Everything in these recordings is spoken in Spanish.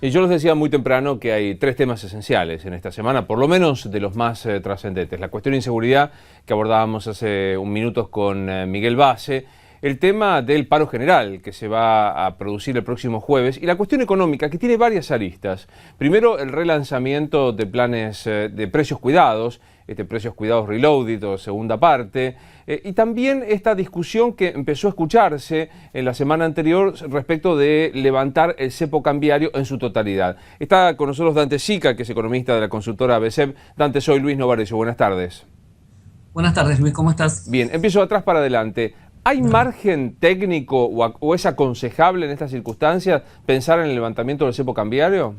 Y yo les decía muy temprano que hay tres temas esenciales en esta semana, por lo menos de los más trascendentes. La cuestión de inseguridad, que abordábamos hace un minuto con Miguel Base, el tema del paro general, que se va a producir el próximo jueves, y la cuestión económica, que tiene varias aristas. Primero, el relanzamiento de planes de precios cuidados, precios cuidados reloaded o segunda parte, y también esta discusión que empezó a escucharse en la semana anterior respecto de levantar el cepo cambiario en su totalidad. Está con nosotros Dante Sica, que es economista de la consultora ABCEP. Dante, soy Luis Novarecio, buenas tardes. Buenas tardes, Luis, ¿cómo estás? Bien, empiezo de atrás para adelante. ¿Hay margen técnico o es aconsejable en estas circunstancias pensar en el levantamiento del cepo cambiario?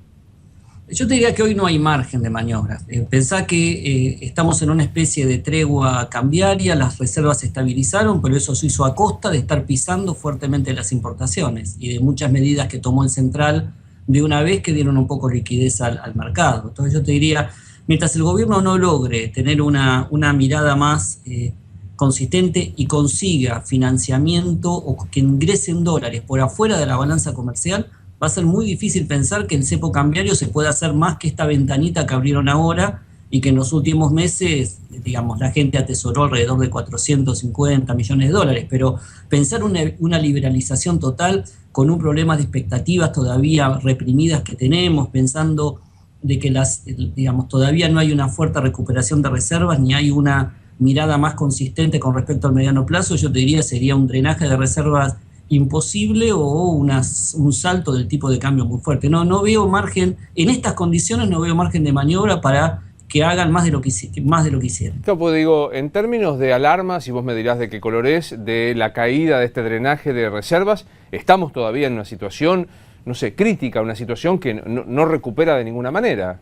Yo te diría que hoy no hay margen de maniobra. Pensá que estamos en una especie de tregua cambiaria, las reservas se estabilizaron, pero eso se hizo a costa de estar pisando fuertemente las importaciones y de muchas medidas que tomó el central de una vez que dieron un poco de liquidez al mercado. Entonces yo te diría, mientras el gobierno no logre tener una mirada más consistente y consiga financiamiento o que ingresen dólares por afuera de la balanza comercial, va a ser muy difícil pensar que el cepo cambiario se pueda hacer más que esta ventanita que abrieron ahora y que en los últimos meses, digamos, la gente atesoró alrededor de 450 millones de dólares. Pero pensar una liberalización total con un problema de expectativas todavía reprimidas que tenemos, pensando de que digamos, todavía no hay una fuerte recuperación de reservas ni hay una mirada más consistente con respecto al mediano plazo, yo te diría sería un drenaje de reservas imposible o un salto del tipo de cambio muy fuerte. No veo margen, en estas condiciones no veo margen de maniobra para que hagan más de lo que hicieron. Yo pues digo, en términos de alarmas, y vos me dirás de qué color es, de la caída de este drenaje de reservas, estamos todavía en una situación, no sé, crítica, una situación que no recupera de ninguna manera.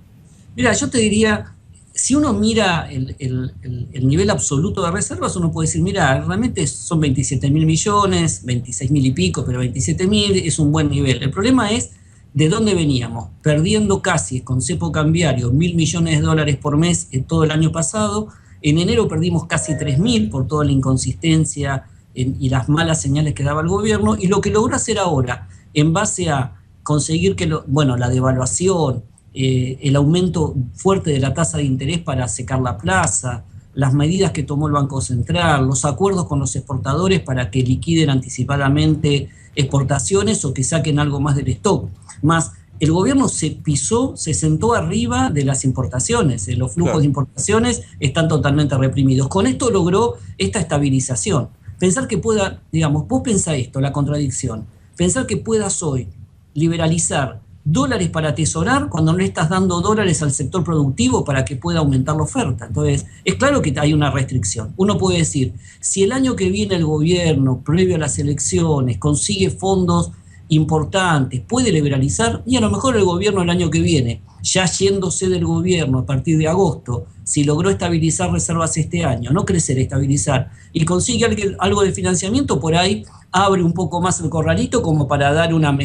Mira, yo te diría, si uno mira el nivel absoluto de reservas, uno puede decir, mira, realmente son 27 mil millones, 26 mil y pico, pero 27 mil es un buen nivel. El problema es de dónde veníamos, perdiendo casi con cepo cambiario 1.000 millones de dólares por mes en todo el año pasado. En enero perdimos casi 3.000 por toda la inconsistencia y las malas señales que daba el gobierno, y lo que logró hacer ahora, en base a conseguir que, la devaluación, el aumento fuerte de la tasa de interés para secar la plaza, las medidas que tomó el Banco Central, los acuerdos con los exportadores para que liquiden anticipadamente exportaciones o que saquen algo más del stock. Más, el gobierno se sentó arriba de las importaciones, los flujos Claro. de importaciones están totalmente reprimidos. Con esto logró esta estabilización. Pensar que pueda, digamos, vos pensá esto, la contradicción, pensar que puedas hoy liberalizar dólares para atesorar cuando no le estás dando dólares al sector productivo para que pueda aumentar la oferta. Entonces, es claro que hay una restricción. Uno puede decir, si el año que viene el gobierno, previo a las elecciones, consigue fondos importantes, puede liberalizar, y a lo mejor el gobierno el año que viene, ya yéndose del gobierno a partir de agosto, si logró estabilizar reservas este año, no crecer, estabilizar, y consigue algo de financiamiento, por ahí abre un poco más el corralito como para dar un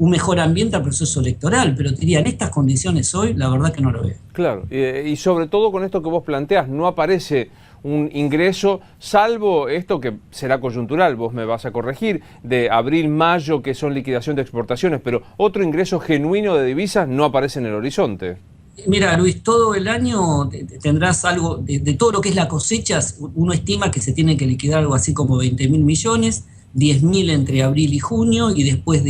mejor ambiente al proceso electoral. Pero te diría, en estas condiciones hoy, la verdad que no lo veo. Claro, y sobre todo con esto que vos planteas, no aparece un ingreso, salvo esto que será coyuntural, vos me vas a corregir, de abril, mayo, que son liquidación de exportaciones, pero otro ingreso genuino de divisas no aparece en el horizonte. Mira, Luis, todo el año tendrás algo, de todo lo que es la cosecha, uno estima que se tiene que liquidar algo así como 20 mil millones, 10 mil entre abril y junio, y después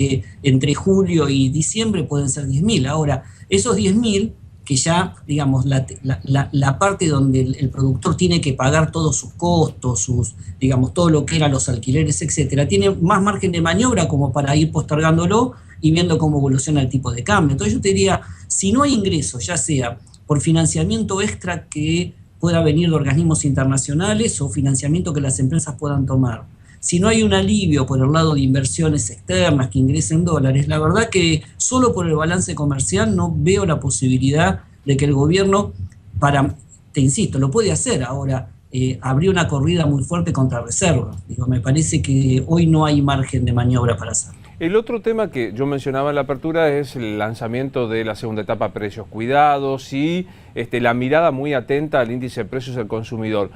entre julio y diciembre pueden ser 10 mil. Ahora, esos 10 mil, que ya, digamos, la parte donde el productor tiene que pagar todos sus costos, digamos, todo lo que eran los alquileres, etcétera, tiene más margen de maniobra como para ir postergándolo y viendo cómo evoluciona el tipo de cambio. Entonces yo te diría, si no hay ingresos, ya sea por financiamiento extra que pueda venir de organismos internacionales o financiamiento que las empresas puedan tomar, si no hay un alivio por el lado de inversiones externas que ingresen dólares, la verdad que solo por el balance comercial no veo la posibilidad de que el gobierno, te insisto, lo puede hacer ahora, abrió una corrida muy fuerte contra reservas. Me parece que hoy no hay margen de maniobra para hacerlo. El otro tema que yo mencionaba en la apertura es el lanzamiento de la segunda etapa precios cuidados y la mirada muy atenta al índice de precios del consumidor.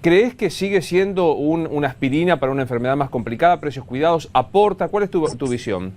¿Crees que sigue siendo una aspirina para una enfermedad más complicada, precios cuidados? ¿Aporta? ¿Cuál es tu visión?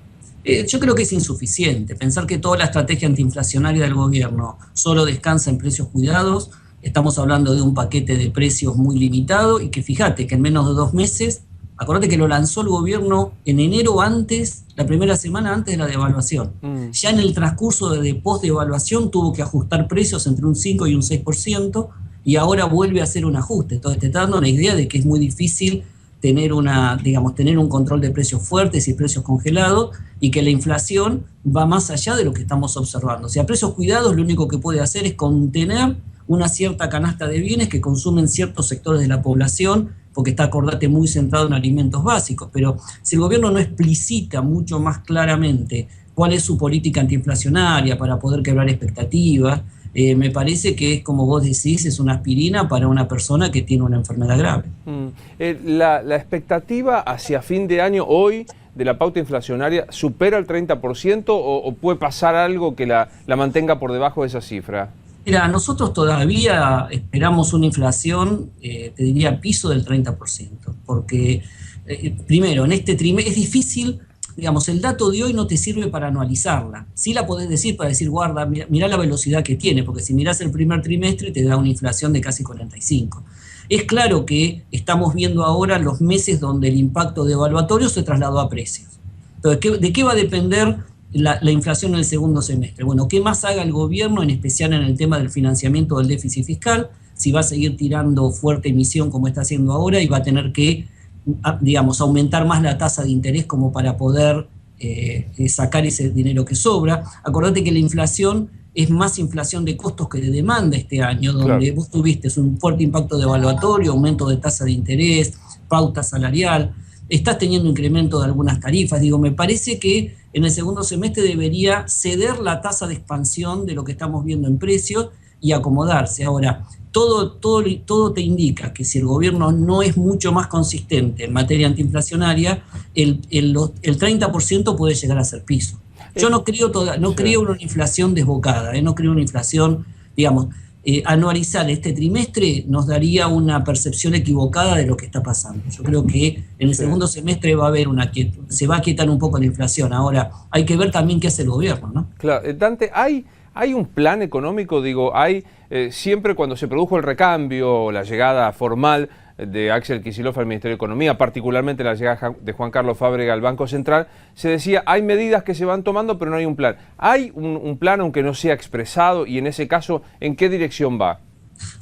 Yo creo que es insuficiente. Pensar que toda la estrategia antiinflacionaria del gobierno solo descansa en precios cuidados. Estamos hablando de un paquete de precios muy limitado y que fíjate que en menos de 2 meses, acordate que lo lanzó el gobierno en enero antes, la primera semana antes de la devaluación. Ya en el transcurso de post-devaluación tuvo que ajustar precios entre un 5 y un 6% y ahora vuelve a hacer un ajuste. Entonces te está dando una idea de que es muy difícil tener un control de precios fuertes y precios congelados y que la inflación va más allá de lo que estamos observando. O sea, precios cuidados lo único que puede hacer es contener una cierta canasta de bienes que consumen ciertos sectores de la población, porque está, acordate, muy centrado en alimentos básicos. Pero si el gobierno no explicita mucho más claramente cuál es su política antiinflacionaria para poder quebrar expectativas, me parece que es, como vos decís, es una aspirina para una persona que tiene una enfermedad grave. La expectativa hacia fin de año hoy de la pauta inflacionaria supera el 30% o puede pasar algo que la mantenga por debajo de esa cifra. Mira, nosotros todavía esperamos una inflación, te diría, piso del 30%, porque primero, en este trimestre es difícil. Digamos, el dato de hoy no te sirve para anualizarla. Sí la podés decir para decir, guarda, mirá la velocidad que tiene, porque si mirás el primer trimestre te da una inflación de casi 45. Es claro que estamos viendo ahora los meses donde el impacto devaluatorio se trasladó a precios. Entonces, ¿de qué va a depender la inflación en el segundo semestre? Bueno, ¿qué más haga el gobierno, en especial en el tema del financiamiento del déficit fiscal? Si va a seguir tirando fuerte emisión como está haciendo ahora y va a tener que, digamos, aumentar más la tasa de interés como para poder sacar ese dinero que sobra. Acordate que la inflación es más inflación de costos que de demanda este año, donde vos tuviste un fuerte impacto devaluatorio, aumento de tasa de interés, pauta salarial, estás teniendo incremento de algunas tarifas. Digo, me parece que en el segundo semestre debería ceder la tasa de expansión de lo que estamos viendo en precios y acomodarse. Ahora, todo te indica que si el gobierno no es mucho más consistente en materia antiinflacionaria, el 30% puede llegar a ser piso. Yo no creo una inflación desbocada, no creo una inflación, digamos, anualizar este trimestre nos daría una percepción equivocada de lo que está pasando. Yo creo que en el segundo semestre va a haber se va a quietar un poco la inflación. Ahora, hay que ver también qué hace el gobierno, ¿no? Claro, Dante, ¿hay un plan económico? Digo, siempre cuando se produjo el recambio, la llegada formal de Axel Kicillof al Ministerio de Economía, particularmente la llegada de Juan Carlos Fábrega al Banco Central, se decía, hay medidas que se van tomando, pero no hay un plan. ¿Hay un plan, aunque no sea expresado, y en ese caso, en qué dirección va?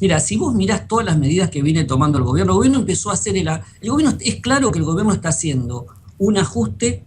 Mira, si vos mirás todas las medidas que viene tomando el gobierno empezó a hacer es claro que el gobierno está haciendo un ajuste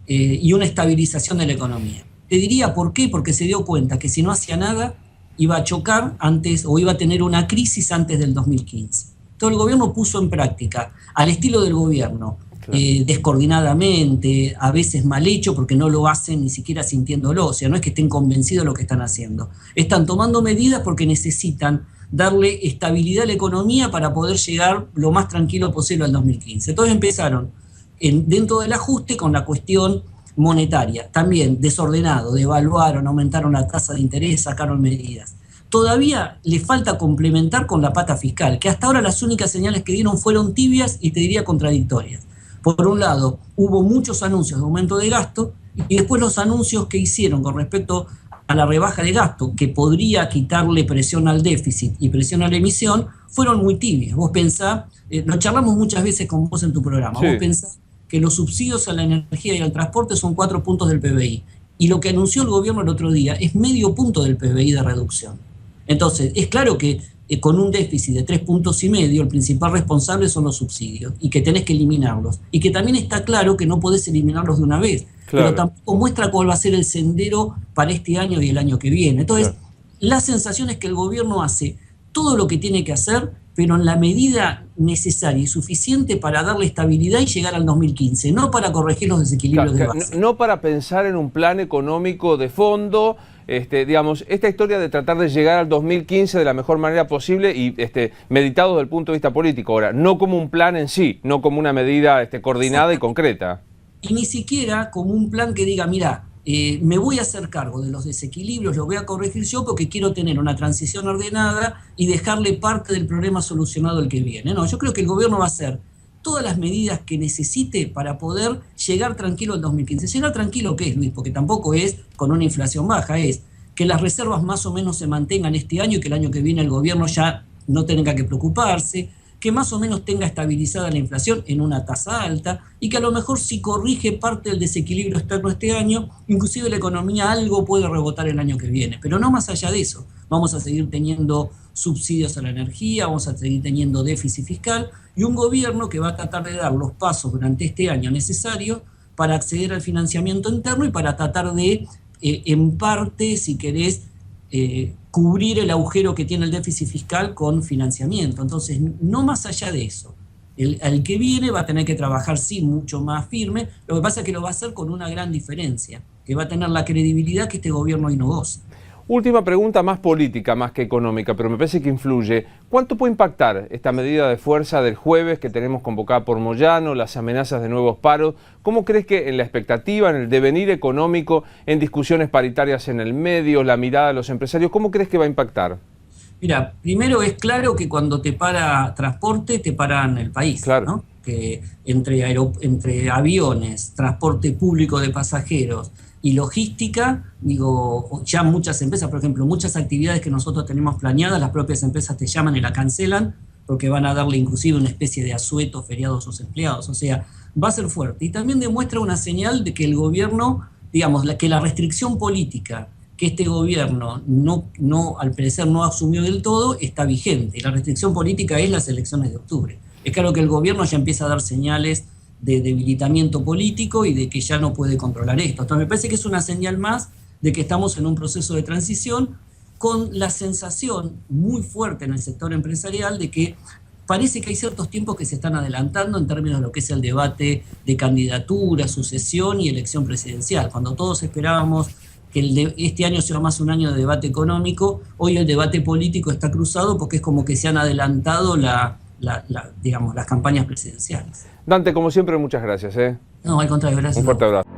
y una estabilización de la economía. Te diría por qué, porque se dio cuenta que si no hacía nada, iba a chocar antes o iba a tener una crisis antes del 2015. Todo el gobierno puso en práctica, al estilo del gobierno, descoordinadamente, a veces mal hecho, porque no lo hacen ni siquiera sintiéndolo. O sea, no es que estén convencidos de lo que están haciendo. Están tomando medidas porque necesitan darle estabilidad a la economía para poder llegar lo más tranquilo posible al 2015. Entonces empezaron dentro del ajuste con la cuestión monetaria, también desordenado, devaluaron, aumentaron la tasa de interés, sacaron medidas. Todavía le falta complementar con la pata fiscal, que hasta ahora las únicas señales que dieron fueron tibias y te diría contradictorias. Por un lado, hubo muchos anuncios de aumento de gasto y después los anuncios que hicieron con respecto a la rebaja de gasto, que podría quitarle presión al déficit y presión a la emisión, fueron muy tibias. Vos pensá, lo charlamos muchas veces con vos en tu programa, vos pensá que los subsidios a la energía y al transporte son 4 puntos del PBI. Y lo que anunció el gobierno el otro día es medio punto del PBI de reducción. Entonces, es claro que con un déficit de 3,5 puntos, el principal responsable son los subsidios y que tenés que eliminarlos. Y que también está claro que no podés eliminarlos de una vez, pero tampoco muestra cuál va a ser el sendero para este año y el año que viene. Entonces, la sensación es que el gobierno hace todo lo que tiene que hacer, pero en la medida necesaria y suficiente para darle estabilidad y llegar al 2015, no para corregir los desequilibrios de base. No para pensar en un plan económico de fondo, digamos, esta historia de tratar de llegar al 2015 de la mejor manera posible y meditado desde el punto de vista político. Ahora, no como un plan en sí, no como una medida coordinada y concreta. Y ni siquiera como un plan que diga, mira, me voy a hacer cargo de los desequilibrios, los voy a corregir yo porque quiero tener una transición ordenada y dejarle parte del problema solucionado el que viene. No, yo creo que el gobierno va a hacer todas las medidas que necesite para poder llegar tranquilo al 2015. Llegar tranquilo, ¿qué es, Luis? Porque tampoco es con una inflación baja, es que las reservas más o menos se mantengan este año y que el año que viene el gobierno ya no tenga que preocuparse, que más o menos tenga estabilizada la inflación en una tasa alta y que a lo mejor si corrige parte del desequilibrio externo este año, inclusive la economía algo puede rebotar el año que viene, pero no más allá de eso. Vamos a seguir teniendo subsidios a la energía, vamos a seguir teniendo déficit fiscal y un gobierno que va a tratar de dar los pasos durante este año necesarios para acceder al financiamiento interno y para tratar de, en parte, si querés, cubrir el agujero que tiene el déficit fiscal con financiamiento. Entonces, no más allá de eso. El que viene va a tener que trabajar, sí, mucho más firme. Lo que pasa es que lo va a hacer con una gran diferencia, que va a tener la credibilidad que este gobierno hoy no goza. Última pregunta, más política, más que económica, pero me parece que influye. ¿Cuánto puede impactar esta medida de fuerza del jueves que tenemos convocada por Moyano, las amenazas de nuevos paros? ¿Cómo crees que en la expectativa, en el devenir económico, en discusiones paritarias en el medio, la mirada de los empresarios, cómo crees que va a impactar? Mira, primero es claro que cuando te para transporte, te paran el país, claro, ¿no? Que entre aviones, transporte público de pasajeros y logística, digo, ya muchas empresas, por ejemplo, muchas actividades que nosotros tenemos planeadas, las propias empresas te llaman y la cancelan porque van a darle inclusive una especie de asueto feriado a sus empleados. O sea, va a ser fuerte. Y también demuestra una señal de que el gobierno, digamos, que la restricción política que este gobierno al parecer no asumió del todo, está vigente. Y la restricción política es las elecciones de octubre. Es claro que el gobierno ya empieza a dar señales de debilitamiento político y de que ya no puede controlar esto. Entonces me parece que es una señal más de que estamos en un proceso de transición con la sensación muy fuerte en el sector empresarial de que parece que hay ciertos tiempos que se están adelantando en términos de lo que es el debate de candidatura, sucesión y elección presidencial. Cuando todos esperábamos que este año sea más un año de debate económico, hoy el debate político está cruzado porque es como que se han adelantado digamos, las campañas presidenciales. Dante, como siempre, muchas gracias. No, al contrario, gracias. Un fuerte abrazo.